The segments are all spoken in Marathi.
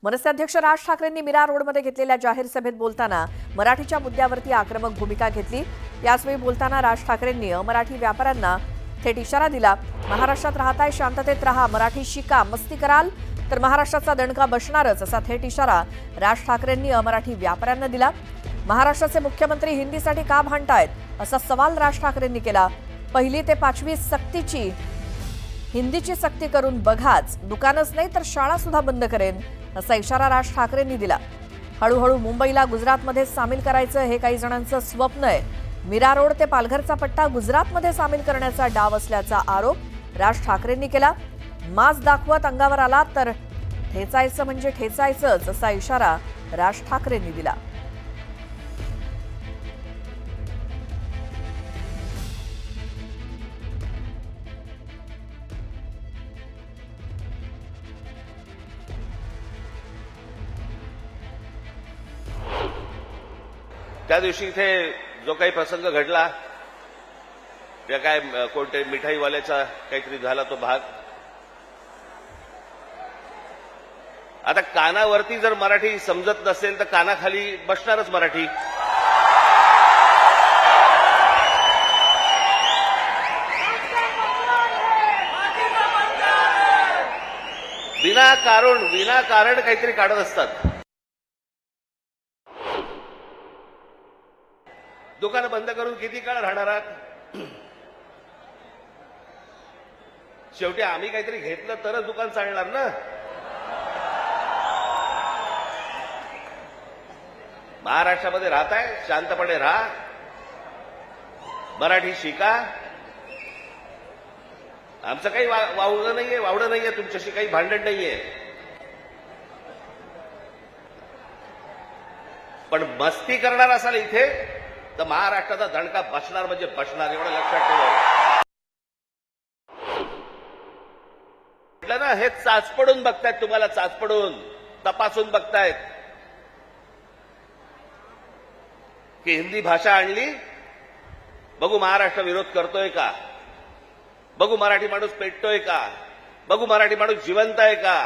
मनसे अध्यक्ष राज ठाकरेंनी मीरा रोडमध्ये घेतलेल्या जाहीर सभेत बोलताना मराठीच्या मुद्द्यावरती आक्रमक भूमिका घेतली। याचवेळी बोलताना राज ठाकरेंनी अमराठी व्यापाऱ्यांना थेट इशारा दिला। महाराष्ट्रात राहताय, शांततेत राहा, मराठी शिका, मस्ती कराल तर महाराष्ट्राचा दणका बसणारच, असा थेट इशारा राज ठाकरेंनी अमराठी व्यापाऱ्यांना दिला। महाराष्ट्राचे मुख्यमंत्री हिंदीसाठी का भांडतायत, असा सवाल राज ठाकरेंनी केला। 1ली ते 5वी सक्तीची हिंदीची सक्ती करून बघाच, दुकानच नाही तर शाळा सुद्धा बंद करेन, असा इशारा राज ठाकरेंनी दिला। हळूहळू मुंबईला गुजरातमध्ये सामील करायचं हे काही जणांचं स्वप्न आहे। मीरा रोड ते पालघरचा पट्टा गुजरातमध्ये सामील करण्याचा डाव असल्याचा आरोप राज ठाकरेंनी केला। मास दाखवत अंगावर आला तर ठेचायचं म्हणजे ठेचायचंच, असा इशारा राज ठाकरेंनी दिला। त्या दिवशी इथे जो काही प्रसंग घडला, त्या काय कोणत्या मिठाईवाल्याचा काहीतरी झाला तो भाग, आता कानावरती जर मराठी समजत नसेल तर कानाखाली बसणारच मराठी। विनाकारण काहीतरी काढत असतात। दुकान बंद करून किती काळ राहणार आहात? शेवटी आम्ही काहीतरी घेतलं तरच दुकान चालणार ना। महाराष्ट्रामध्ये राहताय, शांतपणे राहा, मराठी शिका। आमचं काही वावडं नाहीये, तुमच्याशी काही भांडण नाहीये, पण मस्ती करणार असाल इथे तर महाराष्ट्राचा दणका बसणार म्हणजे बसणार, एवढं लक्षात ठेवा। म्हटलं ना, हे चाचपडून बघतायत, तुम्हाला चाचपडून तपासून बघतायत की हिंदी भाषा आणली, बघू महाराष्ट्र विरोध करतोय का, बघू मराठी माणूस पेटतोय का, बघू मराठी माणूस जिवंत आहे का।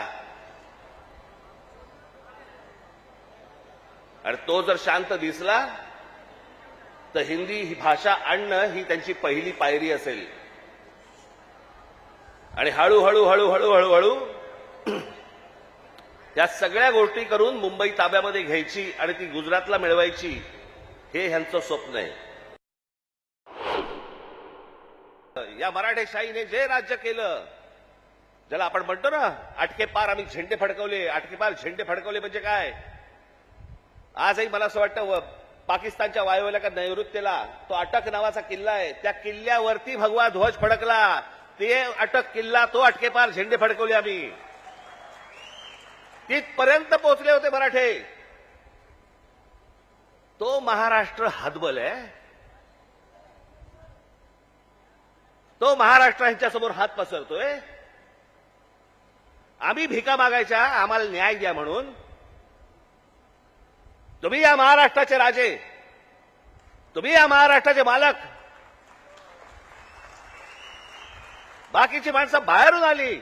आणि तो जर शांत दिसला तर हिंदी ही भाषा आणणं ही त्यांची पहिली पायरी असेल। आणि हळूहळू त्या सगळ्या गोष्टी करून मुंबई ताब्यामध्ये घ्यायची आणि ती गुजरातला मिळवायची, हे ह्यांचं स्वप्न आहे। या मराठेशाहीने जे राज्य केलं, ज्याला आपण म्हणतो ना अटकेपार आम्ही झेंडे फडकवले, अटकेपार झेंडे फडकवले म्हणजे काय? आजही मला असं वाटतं पाकिस्तानच्या वायव्येला का नैऋत्येला तो अटक नावाचा किल्ला आहे, त्या किल्ल्यावरती भगवा ध्वज फडकला, ते अटक किल्ला, तो अटकेपार झेंडे फडकवले आम्ही, तिथपर्यंत पोहोचले होते मराठे। तो महाराष्ट्र हतबल आहे, तो महाराष्ट्र ह्यांच्यासमोर हात पसरतोय। आम्ही भिका मागायच्या, आम्हाला न्याय द्या म्हणून। तुम्ही या महाराष्ट्राचे राजे, तुम्ही या महाराष्ट्राचे मालक, बाकीची माणसं बाहेरून आली,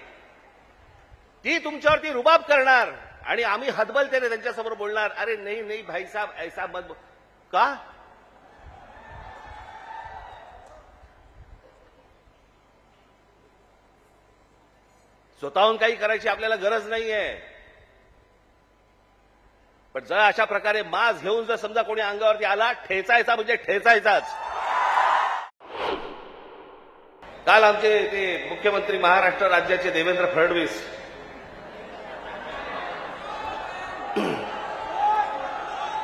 ती तुमच्यावरती रुबाब करणार आणि आम्ही हतबलतेने त्यांच्यासमोर बोलणार, अरे नाही भाई साहब ऐसा मत का? स्वतःहून काही करायची आपल्याला गरज नाहीये, पण जर अशा प्रकारे मास घेऊन जर समजा कोणी अंगावरती आला, ठेचायचा म्हणजे ठेचायचाच। काल आमचे ते मुख्यमंत्री महाराष्ट्र राज्याचे देवेंद्र फडणवीस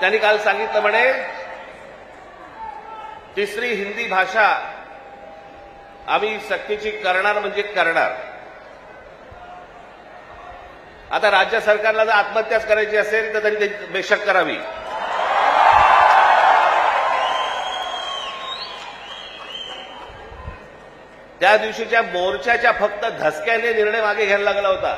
त्यांनी काल सांगितलं, म्हणे 3री हिंदी भाषा आम्ही सक्तीची करणार म्हणजे करणार। आता राज्य सरकारला जर आत्महत्याच करायची असेल तर त्यांनी बेशक करावी। त्या दिवशीच्या मोर्चाच्या फक्त धसक्याने निर्णय मागे घ्यायला लागला होता।